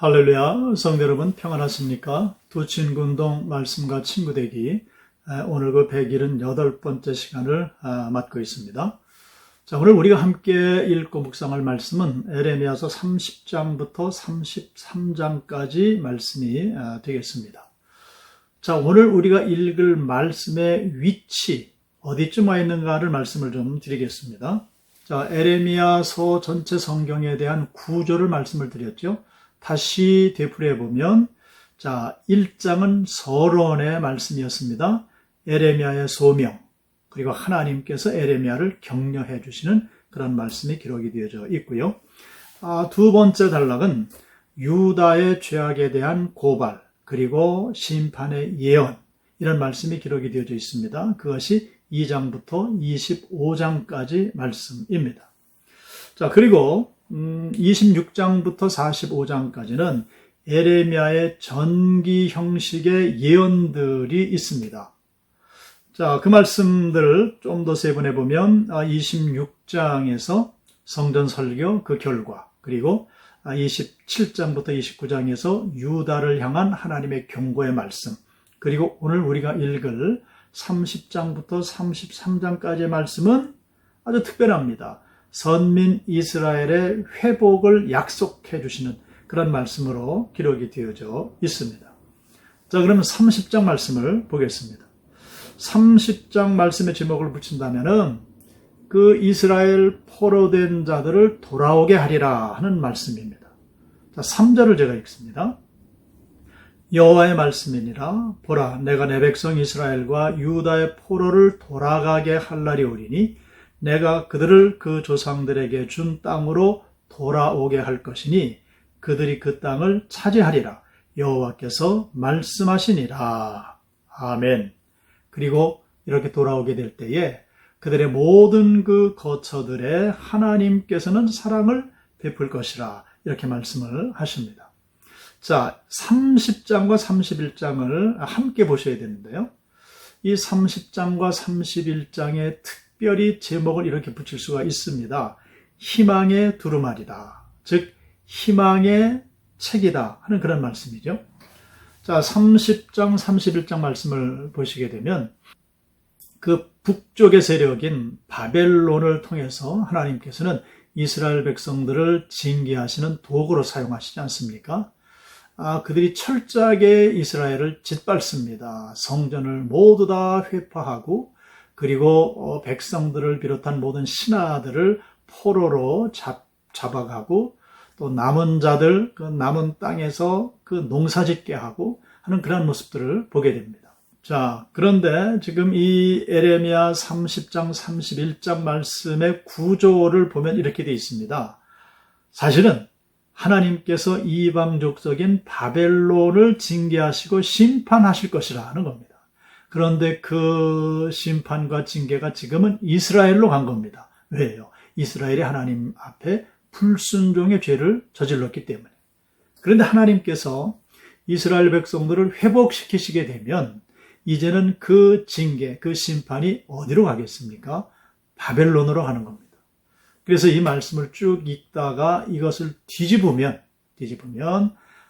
할렐루야, 성도 여러분 평안하십니까? 두 친구 운동 말씀과 친구 되기, 오늘 그 178번째 시간을 맡고 있습니다. 자, 오늘 우리가 함께 읽고 묵상할 말씀은 에레미야서 30장부터 33장까지 말씀이 되겠습니다. 자, 오늘 우리가 읽을 말씀의 위치, 어디쯤 와 있는가를 말씀을 좀 드리겠습니다. 자, 에레미야서 전체 성경에 대한 구조를 말씀을 드렸죠. 다시 되풀이해 보면, 자, 1장은 서론의 말씀이었습니다. 에레미야의 소명, 그리고 하나님께서 에레미야를 격려해 주시는 그런 말씀이 기록이 되어져 있고요. 두 번째 단락은 유다의 죄악에 대한 고발, 그리고 심판의 예언, 이런 말씀이 기록이 되어져 있습니다. 그것이 2장부터 25장까지 말씀입니다. 자, 그리고 26장부터 45장까지는 에레미야의 전기 형식의 예언들이 있습니다. 자, 그 말씀들을 좀 더 세분해 보면 26장에서 성전 설교 그 결과, 그리고 27장부터 29장에서 유다를 향한 하나님의 경고의 말씀, 그리고 오늘 우리가 읽을 30장부터 33장까지의 말씀은 아주 특별합니다. 선민 이스라엘의 회복을 약속해 주시는 그런 말씀으로 기록이 되어져 있습니다. 자, 그러면 30장 말씀을 보겠습니다. 30장 말씀의 제목을 붙인다면은 그 이스라엘 포로된 자들을 돌아오게 하리라 하는 말씀입니다. 자, 3절을 제가 읽습니다. 여호와의 말씀이니라. 보라, 내가 내 백성 이스라엘과 유다의 포로를 돌아가게 할 날이 오리니 내가 그들을 그 조상들에게 준 땅으로 돌아오게 할 것이니 그들이 그 땅을 차지하리라. 여호와께서 말씀하시니라. 아멘. 그리고 이렇게 돌아오게 될 때에 그들의 모든 그 거처들에 하나님께서는 사랑을 베풀 것이라. 이렇게 말씀을 하십니다. 자, 30장과 31장을 함께 보셔야 되는데요. 이 30장과 31장의 특별히 제목을 이렇게 붙일 수가 있습니다. 희망의 두루마리다. 즉 희망의 책이다 하는 그런 말씀이죠. 자, 30장, 31장 말씀을 보시게 되면 그 북쪽의 세력인 바벨론을 통해서 하나님께서는 이스라엘 백성들을 징계하시는 도구로 사용하시지 않습니까? 그들이 철저하게 이스라엘을 짓밟습니다. 성전을 모두 다 회파하고 그리고 백성들을 비롯한 모든 신하들을 포로로 잡아가고 또 남은 자들 그 남은 땅에서 그 농사짓게 하고 하는 그런 모습들을 보게 됩니다. 자, 그런데 지금 이 에레미야 30장 31장 말씀의 구조를 보면 이렇게 되어 있습니다. 사실은 하나님께서 이방족적인 바벨론을 징계하시고 심판하실 것이라 하는 겁니다. 그런데 그 심판과 징계가 지금은 이스라엘로 간 겁니다. 왜요? 이스라엘이 하나님 앞에 불순종의 죄를 저질렀기 때문에. 그런데 하나님께서 이스라엘 백성들을 회복시키시게 되면 이제는 그 징계, 그 심판이 어디로 가겠습니까? 바벨론으로 가는 겁니다. 그래서 이 말씀을 쭉 읽다가 이것을 뒤집으면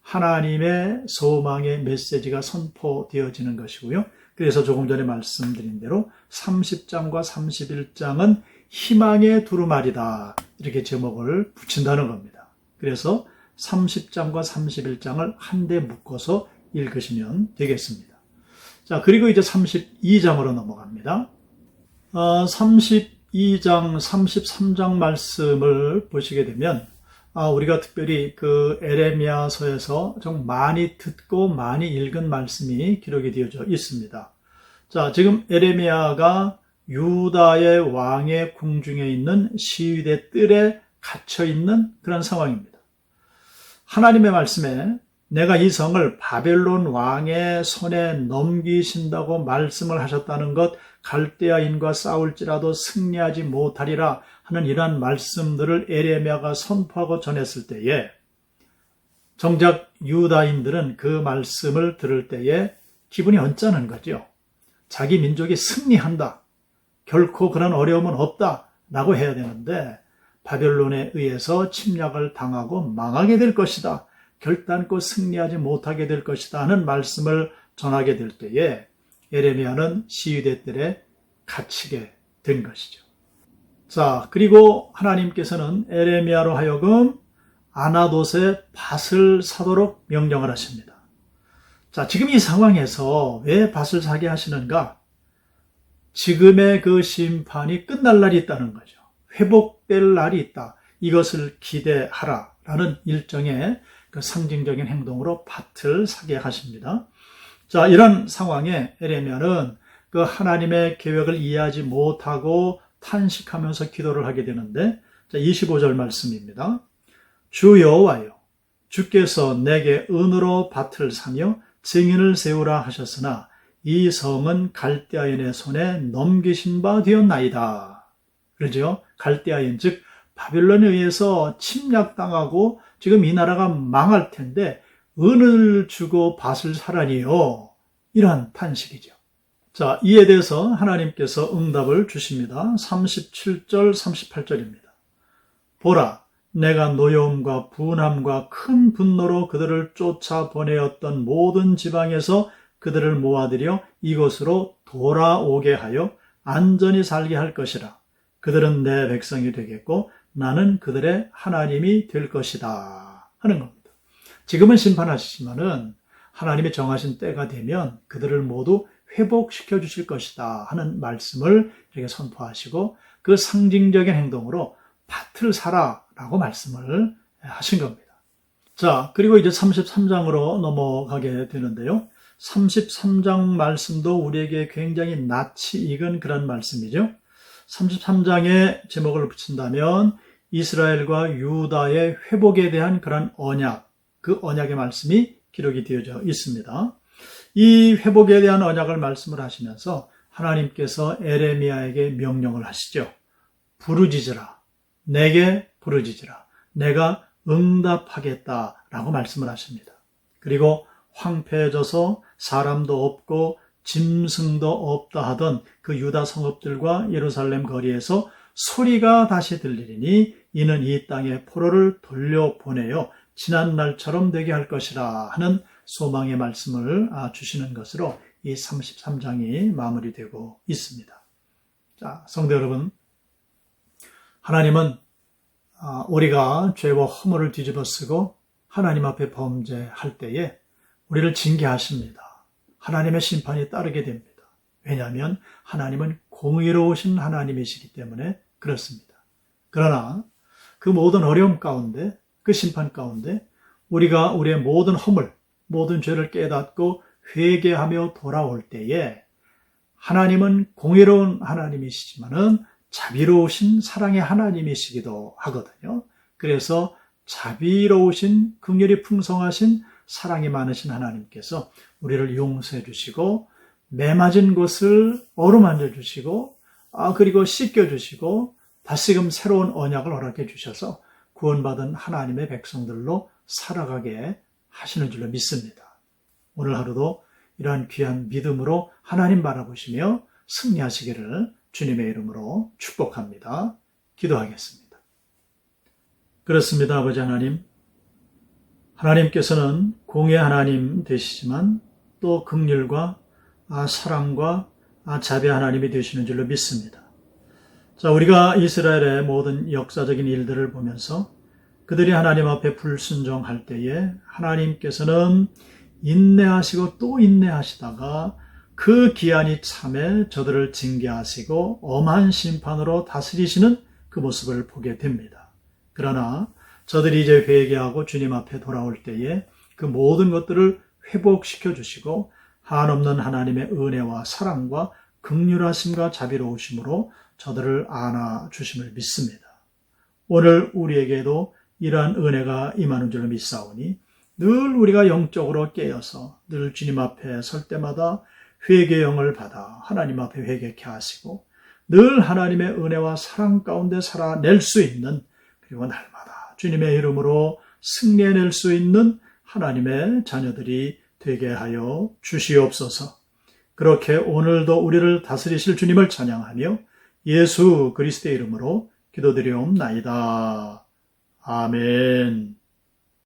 하나님의 소망의 메시지가 선포되어지는 것이고요. 그래서 조금 전에 말씀드린 대로 30장과 31장은 희망의 두루마리다. 이렇게 제목을 붙인다는 겁니다. 그래서 30장과 31장을 한데 묶어서 읽으시면 되겠습니다. 자, 그리고 이제 32장으로 넘어갑니다. 32장, 33장 말씀을 보시게 되면 우리가 특별히 그 에레미야서에서 좀 많이 듣고 많이 읽은 말씀이 기록이 되어져 있습니다. 자, 지금 에레미야가 유다의 왕의 궁중에 있는 시위대 뜰에 갇혀 있는 그런 상황입니다. 하나님의 말씀에 내가 이 성을 바벨론 왕의 손에 넘기신다고 말씀을 하셨다는 것, 갈대아인과 싸울지라도 승리하지 못하리라 하는 이러한 말씀들을 에레미야가 선포하고 전했을 때에 정작 유다인들은 그 말씀을 들을 때에 기분이 언짢은 거죠. 자기 민족이 승리한다. 결코 그런 어려움은 없다. 라고 해야 되는데 바벨론에 의해서 침략을 당하고 망하게 될 것이다. 결단코 승리하지 못하게 될 것이다 하는 말씀을 전하게 될 때에 에레미야는 시위대 뜰에 갇히게 된 것이죠. 자, 그리고 하나님께서는 에레미야로 하여금 아나돗에 밭을 사도록 명령을 하십니다. 자, 지금 이 상황에서 왜 밭을 사게 하시는가? 지금의 그 심판이 끝날 날이 있다는 거죠. 회복될 날이 있다. 이것을 기대하라라는 일종의 그 상징적인 행동으로 밭을 사게 하십니다. 자, 이런 상황에 에레미야는 그 하나님의 계획을 이해하지 못하고 탄식하면서 기도를 하게 되는데, 자, 25절 말씀입니다. 주 여호와여, 주께서 내게 은으로 밭을 사며 증인을 세우라 하셨으나 이 성은 갈대아인의 손에 넘기신 바 되었나이다. 그러죠? 갈대아인, 즉 바빌론에 의해서 침략당하고 지금 이 나라가 망할 텐데 은을 주고 밭을 사라니요. 이러한 탄식이죠. 자, 이에 대해서 하나님께서 응답을 주십니다. 37절, 38절입니다. 보라, 내가 노여움과 분함과 큰 분노로 그들을 쫓아 보내었던 모든 지방에서 그들을 모아들여 이곳으로 돌아오게 하여 안전히 살게 할 것이라. 그들은 내 백성이 되겠고 나는 그들의 하나님이 될 것이다 하는 겁니다. 지금은 심판하시지만은 하나님이 정하신 때가 되면 그들을 모두 회복시켜 주실 것이다 하는 말씀을 이렇게 선포하시고 그 상징적인 행동으로 밭을 사라라고 말씀을 하신 겁니다. 자, 그리고 이제 33장으로 넘어가게 되는데요. 33장 말씀도 우리에게 굉장히 낯이 익은 그런 말씀이죠. 33장에 제목을 붙인다면 이스라엘과 유다의 회복에 대한 그런 언약, 그 언약의 말씀이 기록이 되어져 있습니다. 이 회복에 대한 언약을 말씀을 하시면서 하나님께서 에레미야에게 명령을 하시죠. 부르짖으라. 내게 부르짖으라. 내가 응답하겠다라고 말씀을 하십니다. 그리고 황폐해져서 사람도 없고 짐승도 없다 하던 그 유다 성읍들과 예루살렘 거리에서 소리가 다시 들리리니 이는 이 땅에 포로를 돌려보내어 지난 날처럼 되게 할 것이라 하는 소망의 말씀을 주시는 것으로 이 33장이 마무리되고 있습니다. 자, 성도 여러분, 하나님은 우리가 죄와 허물을 뒤집어쓰고 하나님 앞에 범죄할 때에 우리를 징계하십니다. 하나님의 심판이 따르게 됩니다. 왜냐하면 하나님은 공의로우신 하나님이시기 때문에 그렇습니다. 그러나 그 모든 어려움 가운데, 그 심판 가운데 우리가 우리의 모든 허물, 모든 죄를 깨닫고 회개하며 돌아올 때에 하나님은 공의로운 하나님이시지만은 자비로우신 사랑의 하나님이시기도 하거든요. 그래서 자비로우신 긍휼이 풍성하신 사랑이 많으신 하나님께서 우리를 용서해 주시고 매맞은 곳을 어루만져 주시고 그리고 씻겨 주시고 다시금 새로운 언약을 허락해 주셔서 구원받은 하나님의 백성들로 살아가게 하시는 줄로 믿습니다. 오늘 하루도 이러한 귀한 믿음으로 하나님 바라보시며 승리하시기를 주님의 이름으로 축복합니다. 기도하겠습니다. 그렇습니다. 아버지 하나님, 하나님께서는 공의 하나님 되시지만 또 긍휼과 사랑과 자비 하나님이 되시는 줄로 믿습니다. 자, 우리가 이스라엘의 모든 역사적인 일들을 보면서 그들이 하나님 앞에 불순종할 때에 하나님께서는 인내하시고 또 인내하시다가 그 기한이 참에 저들을 징계하시고 엄한 심판으로 다스리시는 그 모습을 보게 됩니다. 그러나 저들이 이제 회개하고 주님 앞에 돌아올 때에 그 모든 것들을 회복시켜 주시고 한없는 하나님의 은혜와 사랑과 긍휼하심과 자비로우심으로 저들을 안아 주심을 믿습니다. 오늘 우리에게도 이러한 은혜가 임하는 줄로 믿사오니 늘 우리가 영적으로 깨어서 늘 주님 앞에 설 때마다 회개의 영을 받아 하나님 앞에 회개케 하시고 늘 하나님의 은혜와 사랑 가운데 살아낼 수 있는, 그리고 날마다 주님의 이름으로 승리해낼 수 있는 하나님의 자녀들이 되게 하여 주시옵소서. 그렇게 오늘도 우리를 다스리실 주님을 찬양하며 예수 그리스도의 이름으로 기도드리옵나이다. 아멘.